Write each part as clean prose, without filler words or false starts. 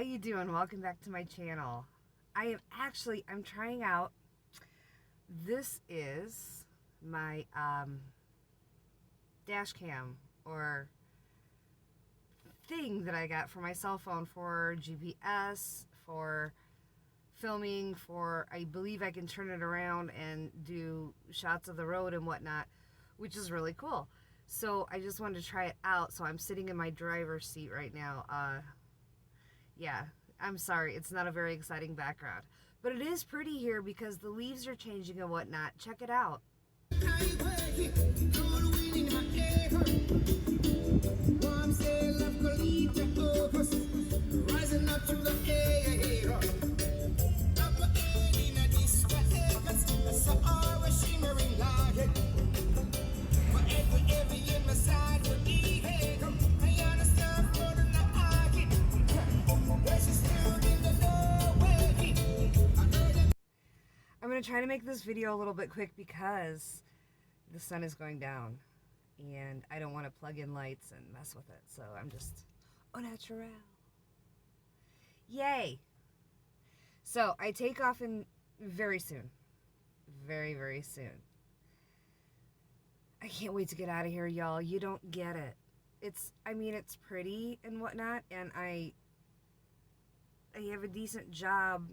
you doing? Welcome back to my channel. I'm trying out, this is my dash cam or thing that I got for my cell phone for GPS, for filming, for, I believe I can turn it around and do shots of the road and whatnot, which is really cool. So I just wanted to try it out. So I'm sitting in my driver's seat right now. Yeah, I'm sorry, it's not a very exciting background. But it is pretty here because the leaves are changing and whatnot. Check it out. I'm going to try to make this video a little bit quick because the sun is going down and I don't want to plug in lights and mess with it. So I'm just au naturel. Yay! So I take off in very soon. Very, very soon. I can't wait to get out of here, y'all. You don't get it. It's pretty and whatnot, and I have a decent job.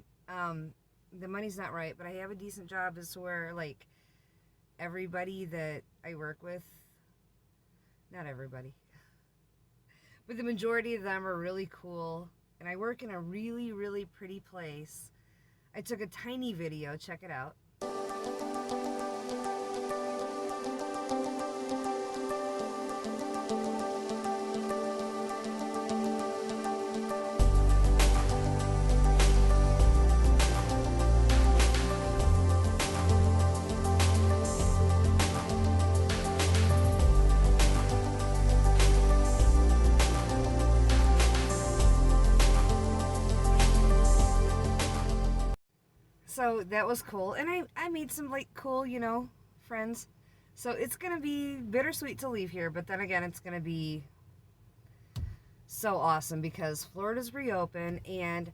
The money's not right, but I have a decent job as to where, like, everybody that I work with, not everybody, but the majority of them are really cool, and I work in a really, really pretty place. I took a tiny video, check it out. So that was cool, and I made some, like, cool, friends. So it's gonna be bittersweet to leave here, but then again, it's gonna be so awesome because Florida's reopened, and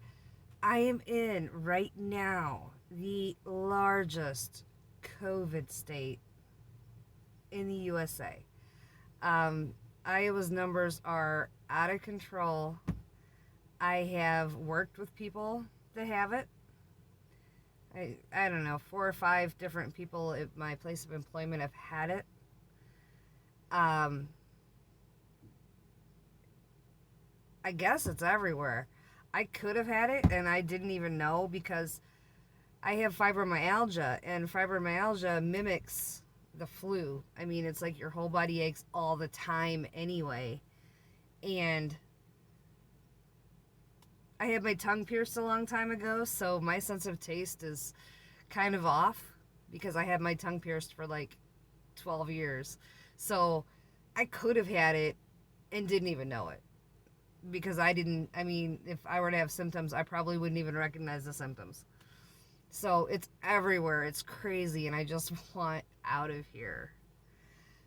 I am in right now the largest COVID state in the USA. Iowa's numbers are out of control. I have worked with people that have it. I don't know, 4 or 5 different people at my place of employment have had it. I guess it's everywhere. I could have had it and I didn't even know because I have fibromyalgia, and fibromyalgia mimics the flu. I mean, it's like your whole body aches all the time anyway. And I had my tongue pierced a long time ago, so my sense of taste is kind of off because I had my tongue pierced for like 12 years. So I could have had it and didn't even know it because if I were to have symptoms, I probably wouldn't even recognize the symptoms. So it's everywhere. It's crazy, and I just want out of here.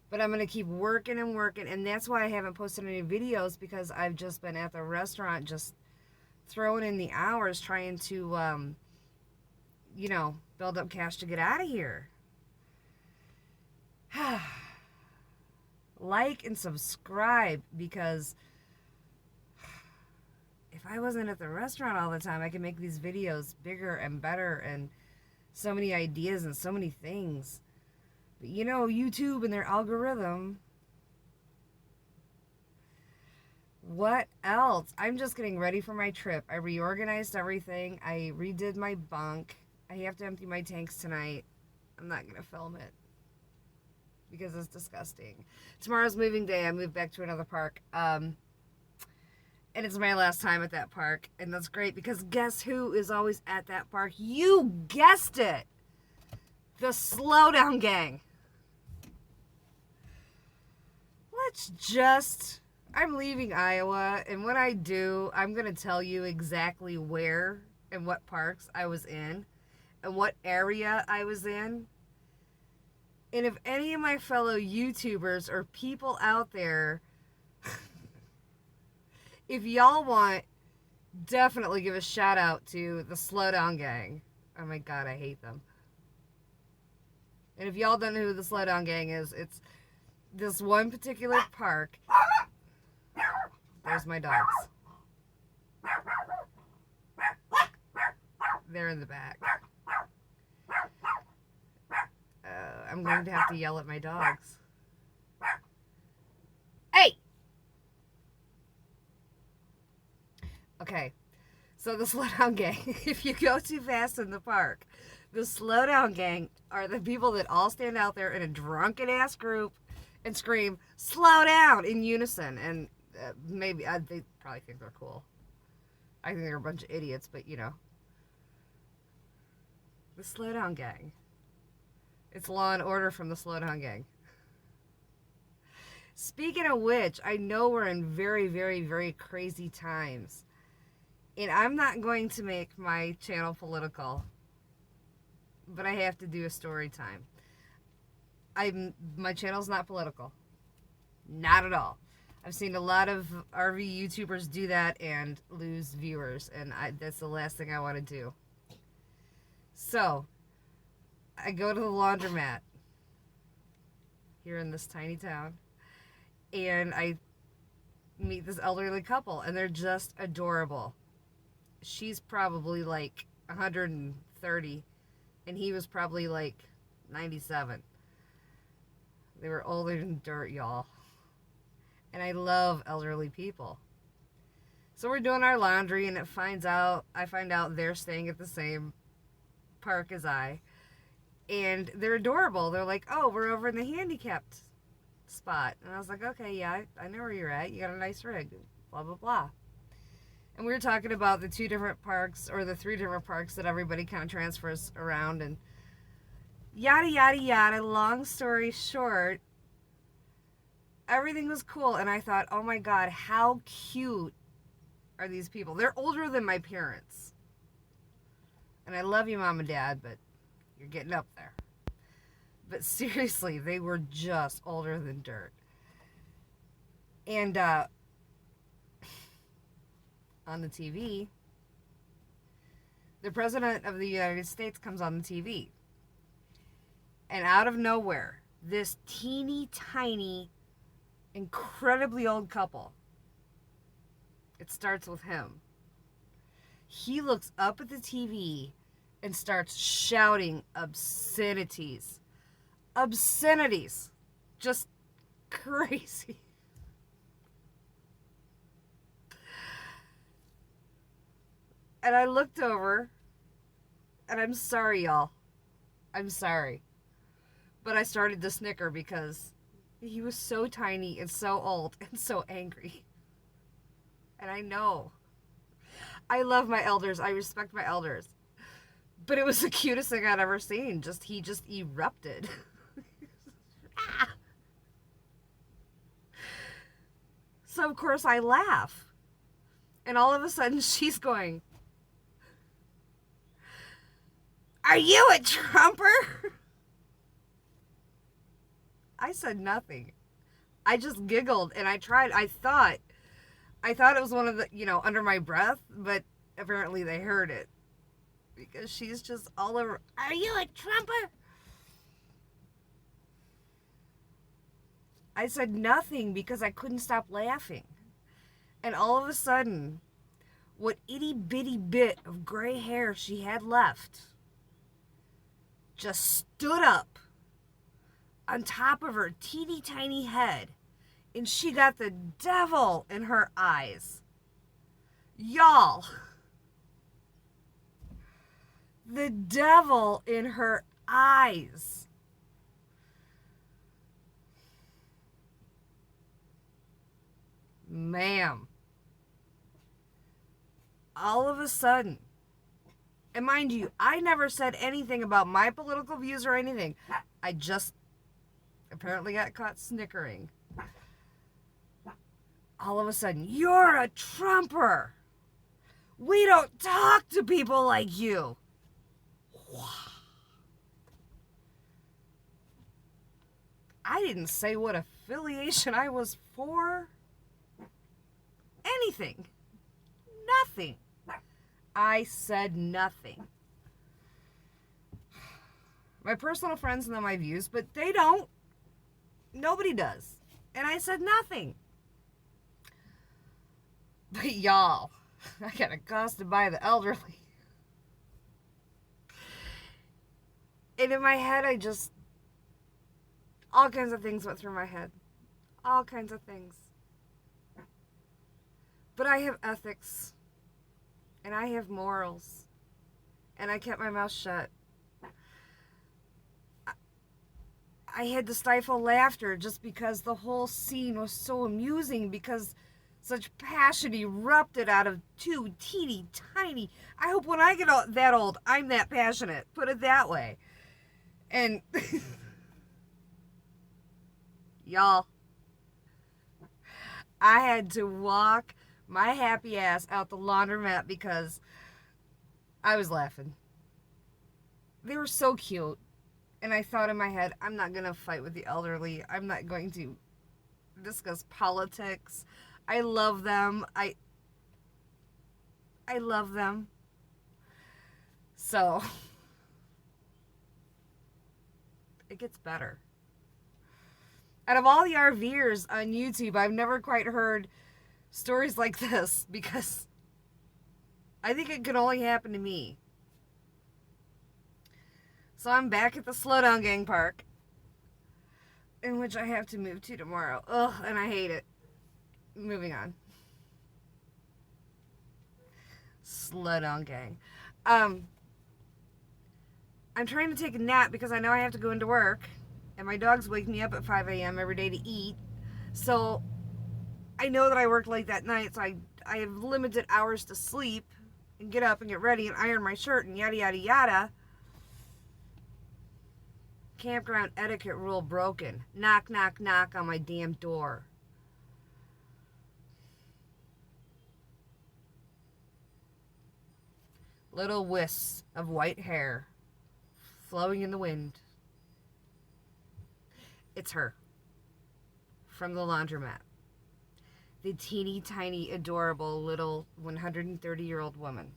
But I'm going to keep working and working, and that's why I haven't posted any videos, because I've just been at the restaurant just throwing in the hours trying to, build up cash to get out of here. Like and subscribe, because if I wasn't at the restaurant all the time, I could make these videos bigger and better and so many ideas and so many things. But YouTube and their algorithm. What else? I'm just getting ready for my trip. I reorganized everything. I redid my bunk. I have to empty my tanks tonight. I'm not going to film it because it's disgusting. Tomorrow's moving day. I move back to another park. And it's my last time at that park. And that's great because guess who is always at that park? You guessed it! The Slowdown Gang. I'm leaving Iowa, and when I do, I'm going to tell you exactly where and what parks I was in and what area I was in. And if any of my fellow YouTubers or people out there, if y'all want definitely give a shout out to the Slowdown Gang. Oh my god, I hate them. And if y'all don't know who the Slowdown Gang is, it's this one particular park. There's my dogs. They're in the back. I'm going to have to yell at my dogs. Hey! Okay, so the Slowdown Gang, if you go too fast in the park, the Slowdown Gang are the people that all stand out there in a drunken-ass group and scream, slow down, in unison. And maybe, they probably think they're cool. I think they're a bunch of idiots, but you know. The Slowdown Gang. It's Law and Order from the Slowdown Gang. Speaking of which, I know we're in very, very, very crazy times. And I'm not going to make my channel political. But I have to do a story time. My channel's not political. Not at all. I've seen a lot of RV YouTubers do that and lose viewers. And that's the last thing I want to do. So, I go to the laundromat here in this tiny town, and I meet this elderly couple, and they're just adorable. She's probably like 130, and he was probably like 97. They were older than dirt, y'all. And I love elderly people. So we're doing our laundry, and I find out they're staying at the same park as I. And they're adorable. They're like, oh, we're over in the handicapped spot. And I was like, okay, yeah, I know where you're at. You got a nice rig. Blah, blah, blah. And we were talking about the 2 different parks, or the 3 different parks that everybody kind of transfers around. And yada, yada, yada. Long story short, everything was cool. And I thought, oh my God, how cute are these people? They're older than my parents. And I love you, Mom and Dad, but you're getting up there. But seriously, they were just older than dirt. And on the TV, the President of the United States comes on the TV. And out of nowhere, this teeny tiny, incredibly old couple, it starts with him. He looks up at the TV and starts shouting obscenities. Obscenities. Just crazy. And I looked over, and I'm sorry, y'all. I'm sorry. But I started to snicker because he was so tiny and so old and so angry. And I know. I love my elders. I respect my elders. But it was the cutest thing I'd ever seen. He just erupted. So, of course, I laugh. And all of a sudden, she's going, "Are you a Trumper?" I said nothing. I just giggled, and I thought it was one of the, under my breath, but apparently they heard it. Because she's just all over, "Are you a Trumper?" I said nothing because I couldn't stop laughing. And all of a sudden, what itty bitty bit of gray hair she had left just stood up on top of her teeny tiny head, and she got the devil in her eyes. Y'all, the devil in her eyes. Ma'am. All of a sudden, and mind you, I never said anything about my political views or anything. I just apparently got caught snickering. All of a sudden, "You're a Trumper. We don't talk to people like you." I didn't say what affiliation I was for. Anything. Nothing. I said nothing. My personal friends know my views, but they don't. Nobody does. And I said nothing. But y'all, I got accosted by the elderly. And in my head, all kinds of things went through my head. All kinds of things. But I have ethics. And I have morals. And I kept my mouth shut. I had to stifle laughter just because the whole scene was so amusing, because such passion erupted out of two teeny tiny. I hope when I get that old, I'm that passionate. Put it that way. And y'all, I had to walk my happy ass out the laundromat because I was laughing. They were so cute. And I thought in my head, I'm not going to fight with the elderly. I'm not going to discuss politics. I love them. I love them. So, it gets better. Out of all the RVers on YouTube, I've never quite heard stories like this, because I think it could only happen to me. So I'm back at the Slowdown Gang Park, in which I have to move to tomorrow. Ugh, and I hate it. Moving on. Slowdown Gang. I'm trying to take a nap because I know I have to go into work, and my dogs wake me up at 5 a.m. every day to eat. So I know that I work late that night, so I have limited hours to sleep and get up and get ready and iron my shirt and yada yada yada. Campground etiquette rule broken. Knock, knock, knock on my damn door. Little wisps of white hair flowing in the wind. It's her. From the laundromat. The teeny tiny adorable little 130-year-old woman.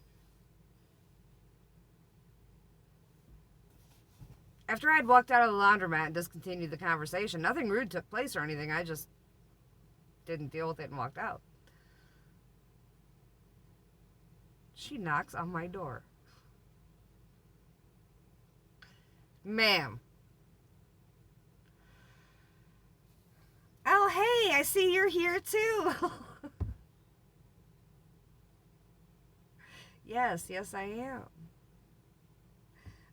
After I'd walked out of the laundromat and discontinued the conversation, nothing rude took place or anything. I just didn't deal with it and walked out. She knocks on my door. Ma'am. Oh, hey, I see you're here too. Yes, I am.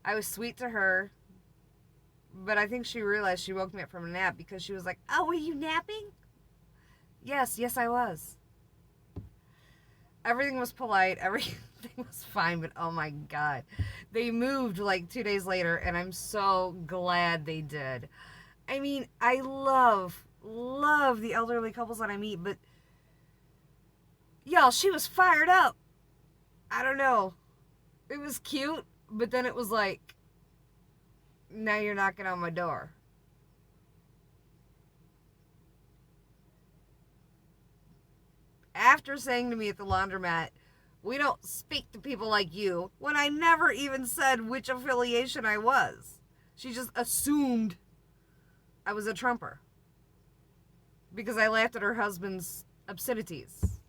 I was sweet to her. But I think she realized she woke me up from a nap, because she was like, oh, were you napping? Yes, I was. Everything was polite. Everything was fine. But oh my God. They moved like 2 days later, and I'm so glad they did. I mean, I love the elderly couples that I meet, but y'all, she was fired up. I don't know. It was cute, but then it was like, now you're knocking on my door. After saying to me at the laundromat, we don't speak to people like you, when I never even said which affiliation I was. She just assumed I was a Trumper, because I laughed at her husband's obscenities.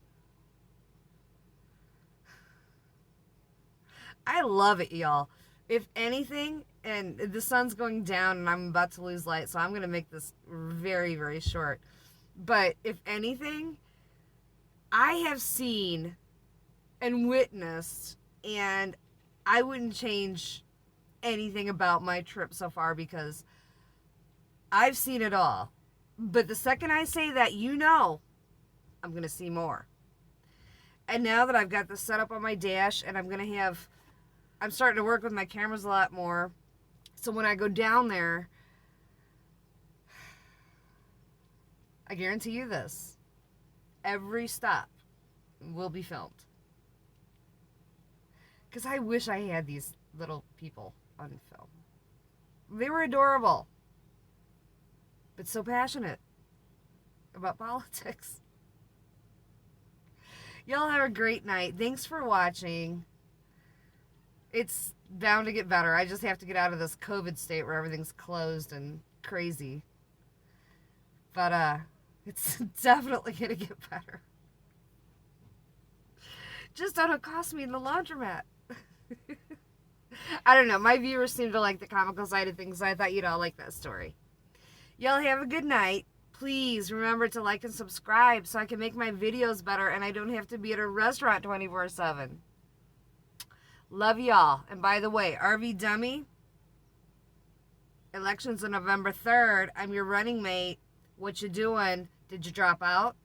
I love it, y'all. If anything, and the sun's going down and I'm about to lose light, so I'm going to make this very, very short. But if anything, I have seen and witnessed, and I wouldn't change anything about my trip so far, because I've seen it all. But the second I say that, I'm going to see more. And now that I've got this set up on my dash, and I'm starting to work with my cameras a lot more. So when I go down there, I guarantee you this. Every stop will be filmed. Because I wish I had these little people on film. They were adorable. But so passionate about politics. Y'all have a great night. Thanks for watching. It's bound to get better. I just have to get out of this COVID state where everything's closed and crazy. But it's definitely gonna get better. Just don't cost me in the laundromat. I don't know. My viewers seem to like the comical side of things, so I thought you'd all like that story. Y'all have a good night. Please remember to like and subscribe so I can make my videos better and I don't have to be at a restaurant 24/7. Love y'all. And by the way, RV Dummy, elections on November 3rd. I'm your running mate. What you doing? Did you drop out?